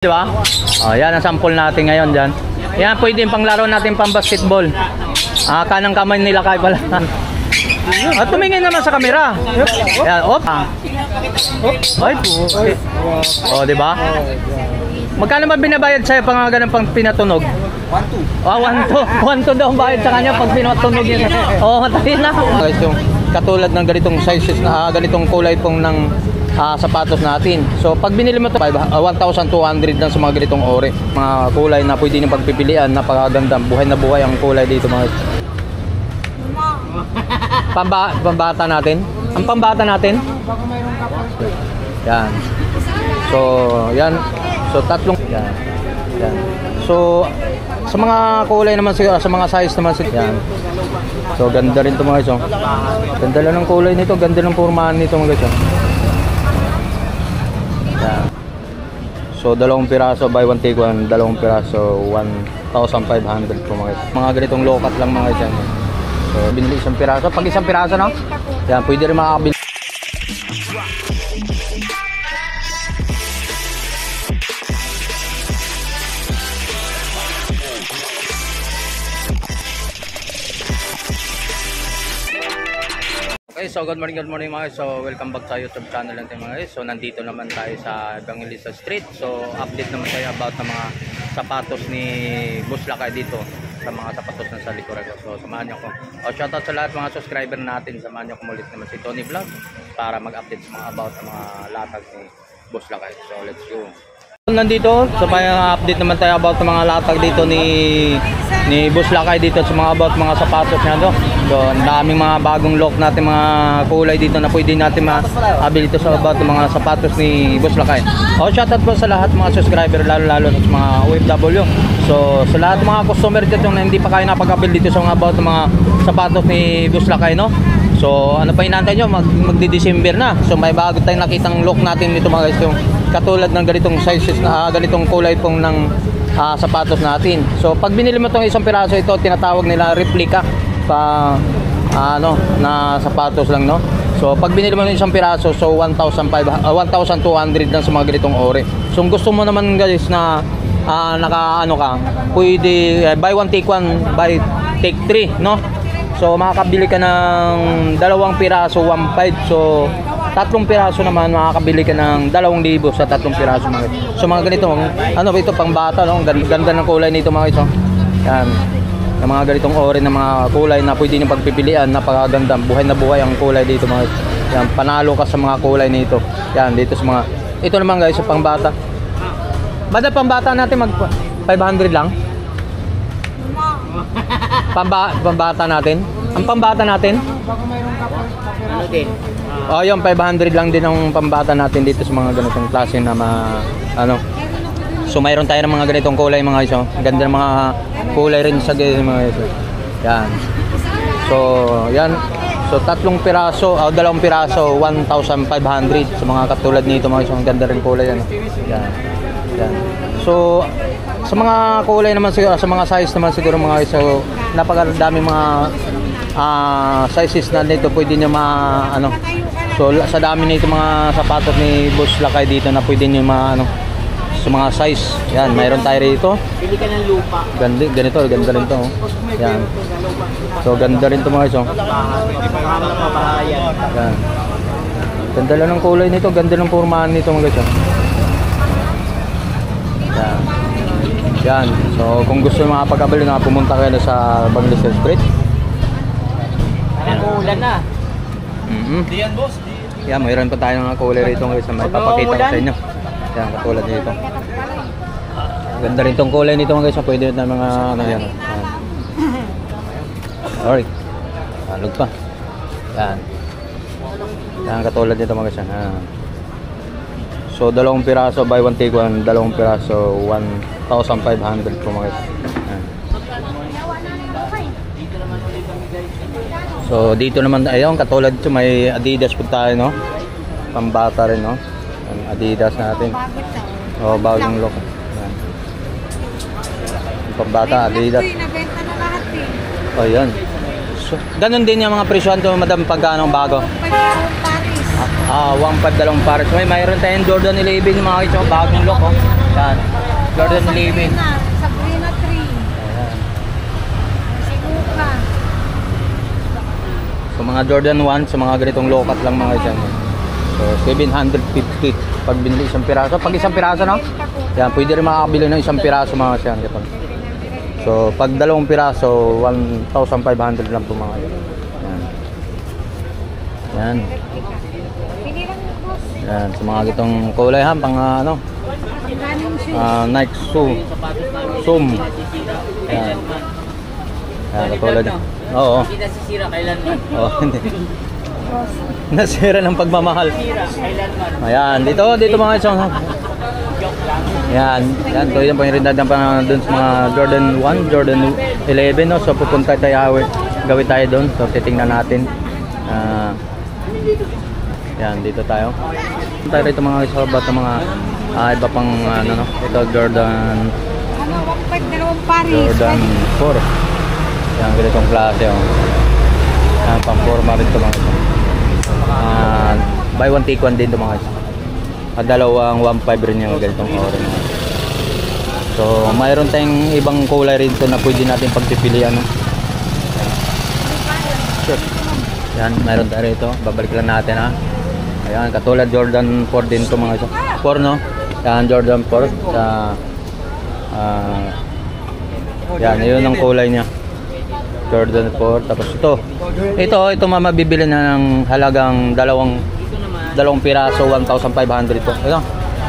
Di ba? Oh, yan ang sample natin ngayon diyan. Yan pwede yung panglaro natin pang basketball. Kanang kamay nila kay pala. At tumingin naman sa camera. Yan, op. Ay po. Oh, di ba? Magkano ba binabayad sa'yo pang ganun pang pinatunog? 1-2. Ah, 1-2. 1-2 daw ang bayad sa kanya pag pinatunog yun. Oh, matay na. Guys, yung katulad ng ganitong sizes na ganitong kulay pong ng sapatos natin. So pag binili mo ito 1,200 lang sa mga ganitong ore. Mga kulay na pwede nyo pagpipilian. Napakaganda. Buhay na buhay ang kulay dito mga. Pambata natin. Ang pambata natin. Yan. So yan. So tatlong. Yan. Yan. So sa mga kulay naman siguro, sa mga size naman siguro. Yan. So ganda rin ito mga guys. Ganda lang ng kulay nito. Ganda ng pormahan nito mga guys. Yan. So dalawang piraso buy one take one, dalawang piraso 1,500 po mga ganitong low-cut lang mga guys. So binili isang piraso, pag isang piraso no? Yan, pwede rin makakabili. Okay, so good morning mga guys. So welcome back sa YouTube channel natin mga guys. So nandito naman tayo sa Evangelista Street. So update naman tayo about ng mga sapatos ni Boss Lakay dito. Sa mga sapatos na sa likuran ko. So samahan niyo ako. Shoutout sa lahat mga subscriber natin. Samahan niyo ako ulit naman si Tony Vlog para mag-update sa mga about ng mga latag ni Boss Lakay. So let's go. Nandito, so may update naman tayo about ng mga latag dito ni Boss Lakay dito sa mga about mga sapatos niya do. So ang daming mga bagong look natin, mga kulay dito na pwede natin ma-abili dito sa about ng mga sapatos ni Boss Lakay. Shoutout po sa lahat mga subscriber, lalo sa mga OFW. So sa lahat ng mga customer dito na hindi pa kayo napag-abili dito sa mga about ng mga sapatos ni Boss Lakay, no? So ano pa hinantay nyo, magdi-December na. So may bago tayong nakitang look natin dito mga guys, yung katulad ng ganitong sizes na ganitong kulay pong ng sapatos natin. So pag binili mo itong isang piraso, ito tinatawag nila replica pa na sapatos lang, no? So pag binili mo ng isang piraso, so 1,200 lang sa mga ganitong ore. So kung gusto mo naman guys na pwede buy one take one, buy take three, no? So makakabili ka ng dalawang piraso 1,500. So tatlong piraso naman makakabili ka ng 2,000 sa tatlong piraso mga. So mga ganito, ito pang bata, no? Ganda ng kulay nito mga ito. Yan. Yung mga ganitong ore ng mga kulay na pwede nyo pagpipilian, napakaganda. Buhay na buhay ang kulay dito mga. Yan, panalo ka sa mga kulay nito. Yan, dito sa mga. Ito naman guys, sa pang bata. Bada pang bata natin mag 500 lang. Pambata natin. Ang pambata natin? Ano din? Yung 500 lang din ang pambata natin dito sa mga ganitong klase na So mayroon tayo ng mga ganitong kulay mga iso. Ganda ng mga kulay rin sa mga iso. Yan. So yan. So tatlong piraso, dalawang piraso 1,500 sa mga katulad nito mga iso. Ang ganda rin kulay yan. Yan. Yan. So sa mga kulay naman siguro, sa mga size naman siguro mga iso, napakadaming mga sizes na dito pwede nyo So sa dami nito mga sapatos ni Boss Lakay dito na pwede nyo sa mga size. Yan, mayroon tayo rito. Pili ka ng lupa. Ganito, ganda rin to. Yan. So ganda rin to mga iso. Yan. Ganda lang ng kulay nito, ganda ng pormahan nito mga iso. Yan. Yan. So kung gusto nyo makapag-abali na pumunta kayo sa Evangelista Street. Ulan na. Diyan boss. Yan, mayroon pa tayo ng kulay rito guys na may papakita ko sa inyo. Yan, katulad nito. Ganda rin tong kulay nito guys, pwede na mga yan. Alright. Alog pa. Yan. Yan, katulad nito mga guys. So dalawang piraso buy one take one, dalawang piraso 1,500 po mga guys. So dito naman ayun, katulad ito may Adidas po tayo, no? Pambata rin, no? Adidas natin. Bagong look. Yan. Pambata Adidas. Yan. So ganun din yung mga presyon to madam pag bago. 1,500 dalawang pares. Mayroon tayong Jordan 11 mga ito, bagong look, oh. Yan. Jordan 11. Sabrina 3. Ayan. Si Luka. So mga Jordan 1, sa mga ganitong low cut lang mga guys yan. So 750 pag binili isang piraso. Pag isang piraso, no? Yan, pwede rin makakabili ng isang piraso mga guys yan. So pag dalawang piraso, 1,500 lang po mga guys. Yan. Pili lang yung boss. Yan, sa mga gitong kulay ha, pang ano, Panggaling shoes. Nike Zoom. Yan. Yan, katulad. Oo. Hindi nasisira kailanman. Oo, hindi. Nasira ng pagmamahal. Ayan, dito mga isang. Yan, yan, ito yung pangirindan ng dun sa mga Jordan 1, Jordan 11, no? So pupunta tayo, gawin tayo doon. So titingnan natin. Yan, dito tayo. Tayo rito mga isabat ng mga iba pang ano, no? Ito Jordan Ano, 1.5 dalawang paris. Jordan 4. Yan, ganitong klase, oh. Yan, pang forma rin ito mga ito. Buy one take one din ito mga ito. Dalawang 1.5 rin yung ganitong orange. So, mayroon tayong ibang kulay rin ito na pwede natin pagpipilian, no? Sure. Yan, mayroon tayo rito. Babalik lang natin, ha. Ayan, katulad Jordan 4 din ito mga ito. 4, no? Yan, Jordan 4. Yan, yun ang kulay niya. Jordan 4. Tapos ito mamabibili na ng halagang dalawang piraso, 1,500 ito. Ito,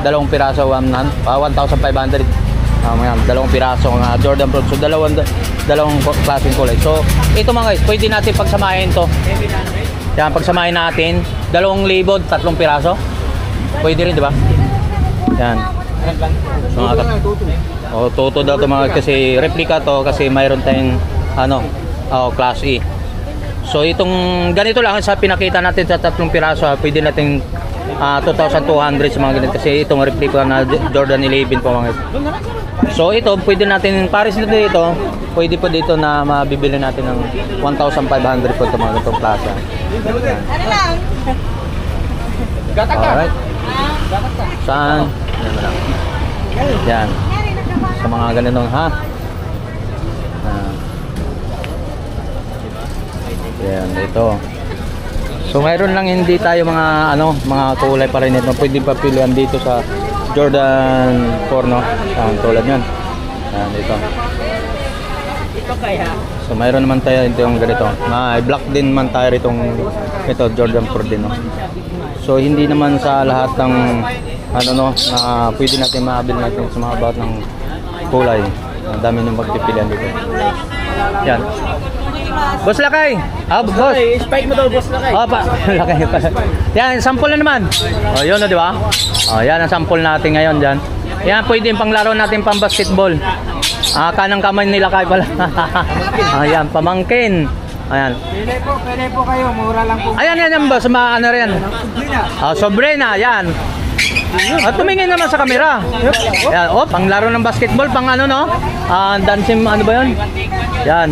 dalawang piraso, 1,500. Ayan, dalawang piraso ng Jordan Pro. So dalawang klaseng kulay. So ito mga guys, pwede natin pagsamahin to. Yan, pagsamahin natin 2,000, 3 piraso. Pwede rin, di ba? Yan. Toto daw to mga, kasi replica to, kasi mayroon tayong class E. So itong ganito lang sa pinakita natin sa 3 piraso, pwede natin 2,200 sa mga ganito, kasi itong replica na Jordan 11 po mga. So ito pwede natin pares nito dito, pwede po dito na mabibili natin ng 1,500 po itong mga ganitong klase. Ano lang? Alright. Saan? Yan. Sa mga ganitong yan, dito. So mayroon lang hindi tayo mga mga kulay pa rin ito. Pwede pa pilihan dito sa Jordan 4, no? Tulad yan. Yan, dito. Ito kaya. So mayroon naman tayo ito yung ganito. Black din man tayo itong ito Jordan 4 din, no? So hindi naman sa lahat ng na pwede natin maabili natin sa mga about ng kulay. Ang dami ng magpipilian dito. Yan. Boss Lakay. Boss. Spike mo daw, boss Lakay. Lakay pa. Yan, sample na naman. Yun na, di ba? Yan ang sample natin ngayon dyan. Yan, pwede yung panglaro natin pang basketball. Kanang kamay ni Lakay pala. Ayan, pamangkin. Ayan. Pwede po kayo, mura lang po. Ayan, boss. Ano rin. Sobrina, yan. Tumingin naman sa camera. Yan, panglaro ng basketball, pang dancing, ano ba yun? Yan.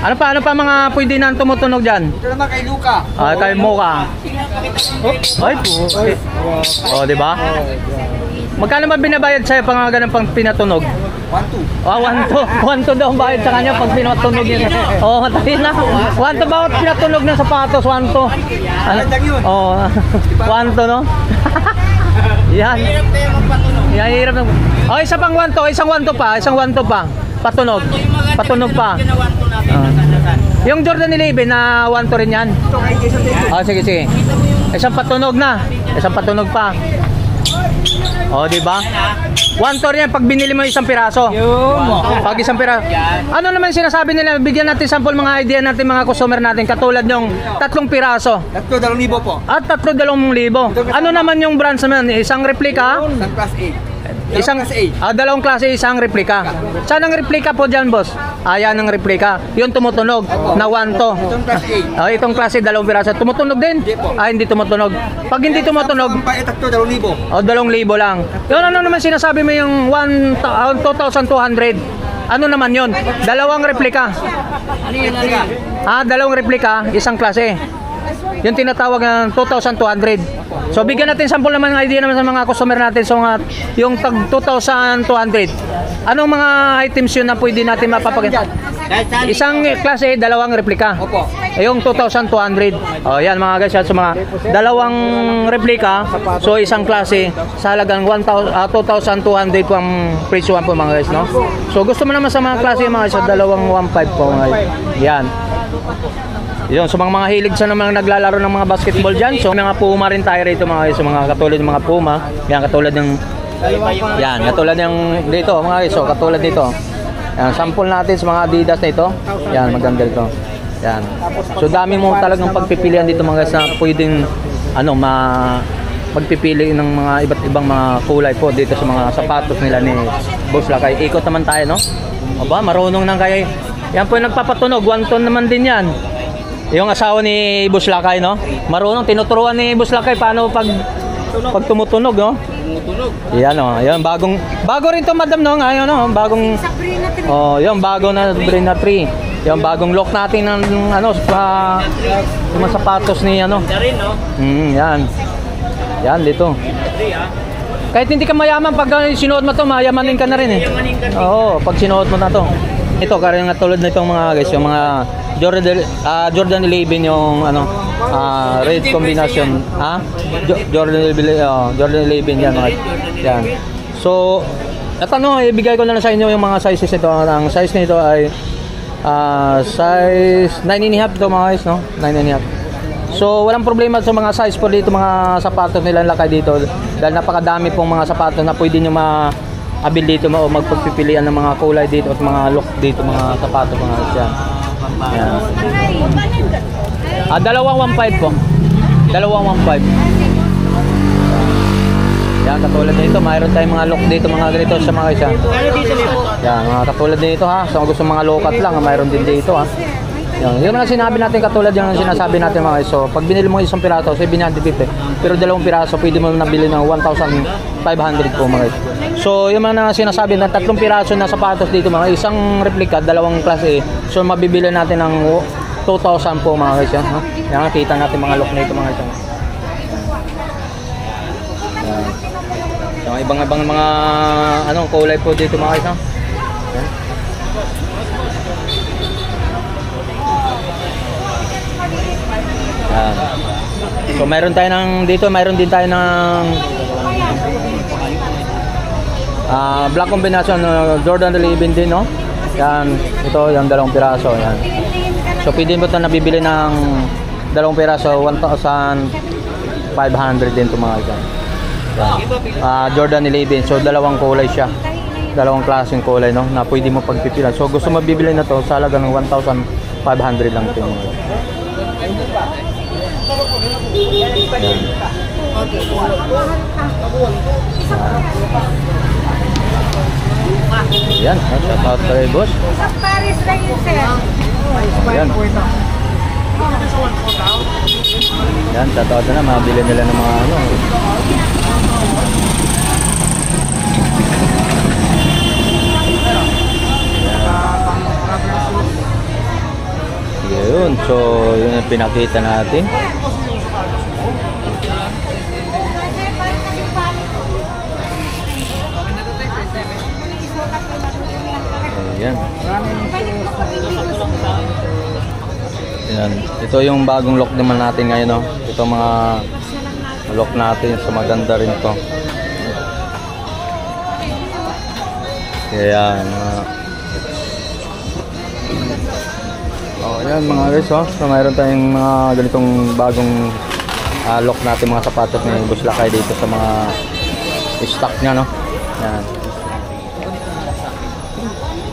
Ano pa mga pwede na tumutunog dyan? Ito naman kay Luka. Kay Mocha. Ay, di ba? Magkano ba binabayad sa'yo pang ganun pang pinatunog? 1-2. 1-2 daw ang bayad sa kanya pag pinatunog niya. Tayo na. 1-2 bawat pinatunog ng sapatos, 1-2. Oo. 1-2, no? Yan. Yan, hirap na. Isa pang 1-2, isang 1-2 pa. Patunog pa. Yung Jordan 11 na 1-2 rin yan. Sige. Isang patunog pa. Di ba? 1-2 rin yan pag binili mo isang piraso. Pag isang piraso. Ano naman sinasabi nila? Bigyan natin sample mga idea natin mga customer natin, katulad yung 3 piraso. 3,200 po. At 3,200. Ano naman yung brands naman? Isang replica? Isang class A. Dalawang klase, isang replika. Saan ang replika po dyan, boss? Yan ang replika. Yung tumutunog na 1-2. Itong class A. Itong klase, 2 piraso. Tumutunog din? Hindi tumutunog. Pag hindi tumutunog, 3,200. 2,000 lang. Yun, ano naman sinasabi mo yung 2,200? Ano naman yun? Dalawang replika. Dalawang replika, isang klase. Yung tinatawag ng 2,200. So bigyan natin sample naman ng idea naman sa mga customer natin. So mga, yung tag 2,200. Anong mga items yun na pwede natin mapapaganda? Isang klase, dalawang replika. Opo. Yung 2,200. Oh, yan mga guys, yan sa mga dalawang replika. So isang klase sa halagang 2,200 po ang presyo po mga guys, no? So gusto mo naman sa mga klase mga guys, sa dalawang 1,500 po mga guys. Yan. Yun, so mga hilig sa naman naglalaro ng mga basketball dyan. So mga Puma rin tayo rito mga guys, so mga katulad ng mga Puma. Yan, katulad ng yan, katulad ng dito mga guys, so katulad dito. Yan, sample natin sa mga Adidas na ito. Yan, maganda ito. Yan. So dami mo talagang pagpipilian dito mga guys na pwedeng magpipili ng mga iba't ibang mga kulay po dito sa mga sapatos nila ni Boss Lakay. Ikot naman tayo, no? Aba, marunong nang kaya. Yan po yung nagpapatunog, 1 ton naman din yan. Yung asawa ni Boss Lakay, no? Marunong, tinuturuan ni Boss Lakay paano pag tumutunog, no? Yan, oh. Yan, bago rin to madam, no? Ngayon, no? Bagong, oh, yung bago na Brina 3. Yung bagong lock natin ng, yung mga sapatos ni, yan. Yan, dito. Kahit hindi ka mayaman, pag sinuot mo to, mayamanin ka na rin, eh. Oo, pag sinuot mo na to. Ito, karang tulad na itong mga guys, yung mga Jordan 11 yung red combination, Jordan 11 yan mga yan. So ibigay ko na lang sa inyo yung mga sizes nito. Ang size nito ay size 9.5 ito mga guys, no? 9.5. So walang problema sa mga size po dito, mga sapatos nila Lakay dito, dahil napakadami pong mga sapatos na pwede nyo abil dito o magpagpipilian ng mga kulay dito at mga look dito, mga sapatos mga guys. Yan. Dalawang 1.5 po. Dalawang 1.5. Yan, katulad nito, mayroon tayong mga look dito, mga ganito sa mga guys. Yan, mga katulad nito ha. So gusto mga lokat lang, mayroon din dito ha. Yan, yun ang sinabi natin, katulad yung sinasabi natin mga guys. So pag binili mo isang piraso, 750. Pero dalawang piraso, pwede mo nabili ng 1,500 po mga guys. So yung mga sinasabi na 3 piraso na sapatos dito mga isang replika, dalawang klase. So mabibili natin ng 2,000 po mga guys. Yan, yan, kita natin mga look nito mga guys. Yan. Yung ibang mga kulay po dito mga guys. Yan. Yan. So mayroon tayo dito, mayroon din tayo ng black combination, Jordan 11 din, no? Yan, ito yung 2 piraso, yan. So pwede mo ito nabibili ng 2 piraso, 1,500 din ito mga yan. Jordan 11, so 2 kulay siya. 2 klaseng kulay, no? Na pwede mo pagpipilian. So gusto mo bibili na to sa halaga ng 1,500 lang ito mga yan. Yan, shout out kay boss. Paris lang yun, sir. Yan. Yan, shout out na, mabili nila ng mga Yun, so yun yung pinakita natin. Ayan. Ayan. Ito yung bagong look naman natin ngayon, no? Ito mga look natin, so maganda rin ito. Ayan. Ayan mga guys, oh. So mayroon tayong mga ganitong bagong look natin, mga sapatos ni Boss Lakay dito sa mga stock niya, no? Ayan.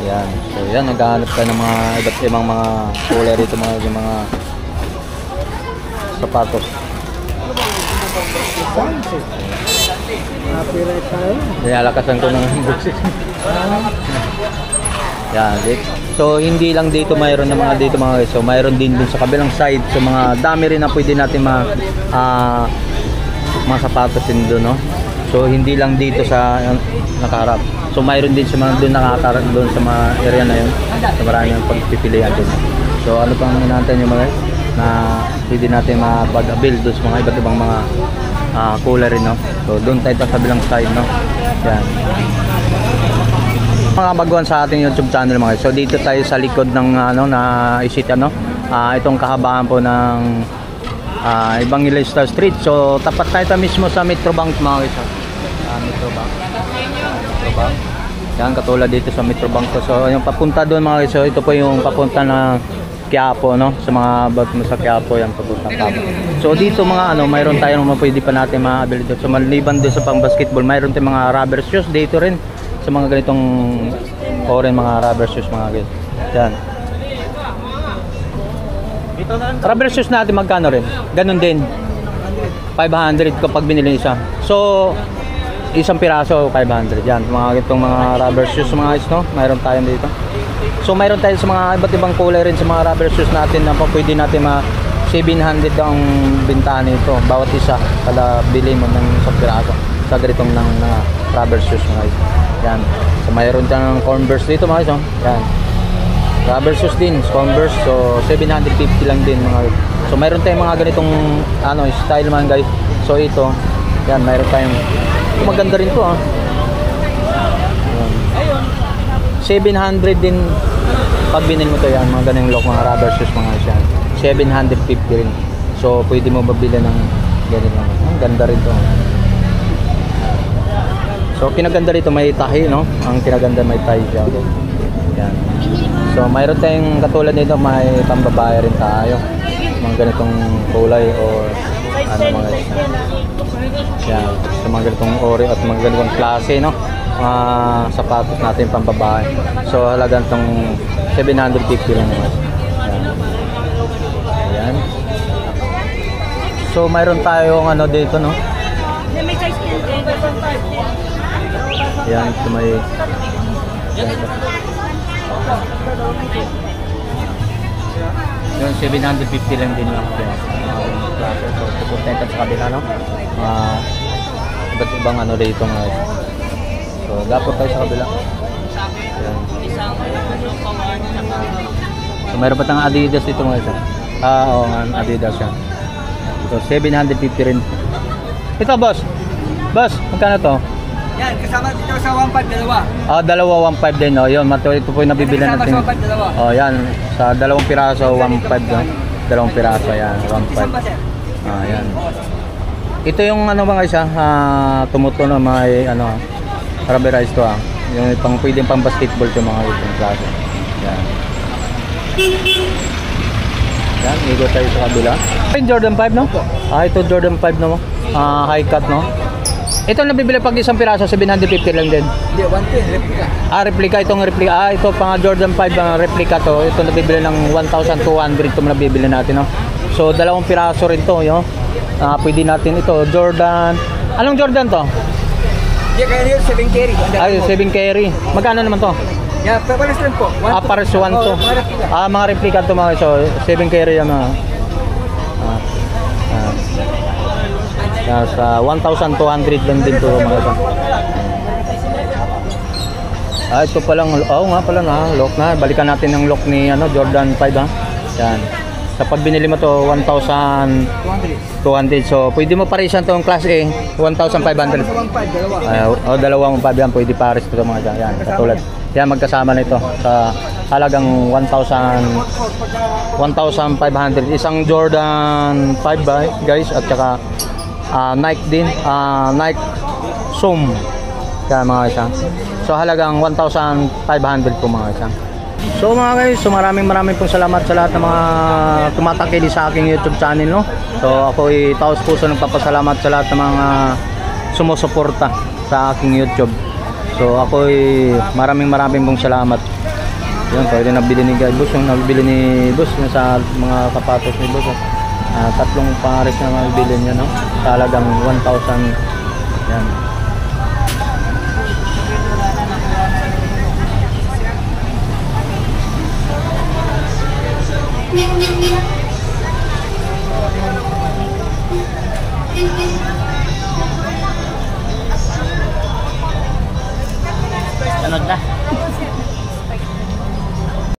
Yan. So yan, naghahanap tayo ng mga iba't ibang mga kulay rito, mga sapatos. Nilalakasan ko ng buksis. Yan. So hindi lang dito mayroon na mga dito mga guys. So mayroon din dun sa kabilang side. So mga dami rin na pwede natin mga sapatos din doon, no? So hindi lang dito sa nakaharap. So mayroon din sa mga doon nakakarap doon sa mga area na yun. So marami yung pagpipilian doon. So ano pang inaantay nyo mga guys? na pwede natin mapag-avail doon sa mga iba't ibang mga kulay rin, no? So doon tayo sa kabilang side, no? Yan. Mga baguhan sa ating YouTube channel mga guys. So dito tayo sa likod ng na isita, no? Itong kahabaan po ng Evangelista Street. So tapat tayo mismo sa Metrobank mga guys. Metrobank. Yan, katulad dito sa Metrobank ko. So yung papunta doon mga guys. So ito po yung papunta na Quiapo, no? Sa mga sa Quiapo yan papunta pa. So dito mga mayroon tayong pwede pa natin ma-avail dito. So maliban din sa pang basketball, mayroon tayong mga rubber shoes dito rin. Sa mga ganitong oren mga rubber shoes mga guys. Yan. Rubber shoes natin magkano rin? Ganun din. 500 kapag binili isa. So isang piraso 500. Yan, mga ganitong mga rubber shoes mga guys, no? Mayroon tayong dito. So mayroon tayo sa mga iba't ibang kulay rin sa mga rubber shoes natin na pwede natin 700 ang bintahan nito bawat isa kada bili mo ng isang piraso sa ganitong ng rubber shoes mga guys. Yan. So mayroon tayong Converse dito mga guys, no? Yan. Rubber shoes din, Converse. So 750 lang din mga guys. So mayroon tayong mga ganitong style man guys. So ito, yan, mayroon tayong maganda rin to 700 din pag binil mo to yan, mga ganyung lock, mga rubber shoes mga guys yan. 750 rin. So pwede mo mabili ng ganyan lang. Ang ganda rin to. So kinaganda rito may tahi, no? Ang kinaganda may tahi siya. Yan. So mayroon tayong katulad nito, may pambabae rin tayo. Mga ganitong kulay or mga yan. So mga ganitong ori at mga ganitong klase, no? Sapatos natin pambabae. So halagang tong 750 lang naman. Ayan. So mayroon tayong dito, no? May size 10. Yan, ito may yung 750 lang din lang yan. So pupunta ito sa kabila, no? Iba't ibang rito nga. So dapat tayo sa kabila. Yan. So mayroon pa tayong Adidas dito mga isa. Oo, Adidas yan. So 750 rin. Ito boss. Boss, magkano to? Yan, kasama dito sa 1.5 dalawa. Dalawa 1.5 din, no? Yun, ito po yung nabibili natin. Kasama sa 1.5 dalawa. Yan, sa dalawang piraso 1.5, no? Dalawang piraso yan, 1.5. Yan. Ito yung mga isa, tumutulo may rubberized to yung pang pwedeng pang basketball to mga itong klase. Yan. Yan, igo tayo sa kabila. Jordan 5, no? Ito Jordan 5, no? High cut, no? Ito nabibili pag isang piraso 750 lang din. Hindi, 110 replica. Replica, itong replica. Ito pang Jordan 5 ang replica to. Ito nabibili ng 1,200 ito nabibili natin, no? So dalawang piraso rin to, yo. Pwede natin ito Jordan. Anong Jordan to? Hindi, kaya nyo 7 carry. 7 carry. Magkano naman to? Yeah, pares lang po. Pares 1 to. Mga replica to mga, so 7 carry yan, sa 1,200 lang din to mga ito. Ito palang, nga pala lock na. Balikan natin ang lock ni Jordan 5 Yan. Sa pag binili mo to 1,200. So pwede mo parisan tong class A 1,500. Dalawang 5 yan, pwede pares to mga dyan. Yan, katulad. Yan, magkasama nito sa halagang 1,500. Isang Jordan 5 guys, at saka Nike din, Nike Zoom kaya mga isa. So halagang 1,500 po mga isa. So mga guys, so maraming pong salamat sa lahat ng mga tumatangkilik sa aking YouTube channel, no? So ako ay taos puso nagpapasalamat sa lahat ng mga sumusuporta sa aking YouTube. So ako ay maraming pong salamat. Yan, pwede nabili ni Boss, yung nabili ni Boss sa mga sapatos ni Boss. Tatlong pares na mabili niya, no? Talagang 1,000. Yan.